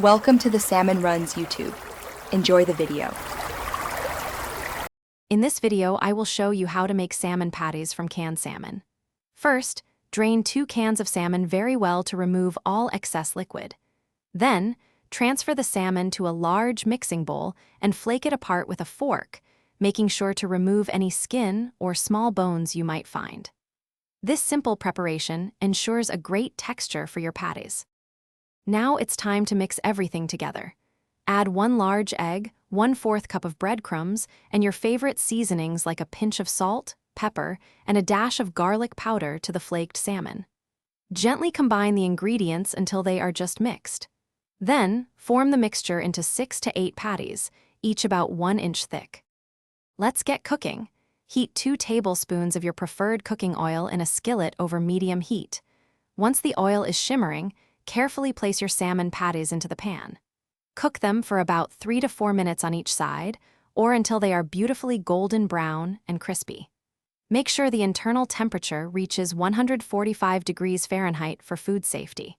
Welcome to the Salmon Runs YouTube. Enjoy the video. In this video, I will show you how to make salmon patties from canned salmon. First, drain 2 cans of salmon very well to remove all excess liquid. Then, transfer the salmon to a large mixing bowl and flake it apart with a fork, making sure to remove any skin or small bones you might find. This simple preparation ensures a great texture for your patties. Now it's time to mix everything together. Add 1 large egg, 1/4 cup of breadcrumbs, and your favorite seasonings like a pinch of salt, pepper, and a dash of garlic powder to the flaked salmon. Gently combine the ingredients until they are just mixed. Then, form the mixture into 6 to 8 patties, each about 1 inch thick. Let's get cooking. Heat 2 tablespoons of your preferred cooking oil in a skillet over medium heat. Once the oil is shimmering, carefully place your salmon patties into the pan. Cook them for about 3 to 4 minutes on each side, or until they are beautifully golden brown and crispy. Make sure the internal temperature reaches 145 degrees Fahrenheit for food safety.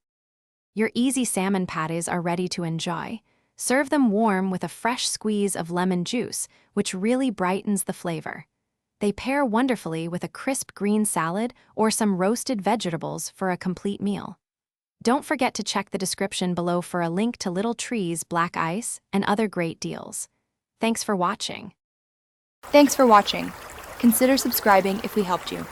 Your easy salmon patties are ready to enjoy. Serve them warm with a fresh squeeze of lemon juice, which really brightens the flavor. They pair wonderfully with a crisp green salad or some roasted vegetables for a complete meal. Don't forget to check the description below for a link to Little Tree's black ice and other great deals. Thanks for watching. Thanks for watching. Consider subscribing if we helped you.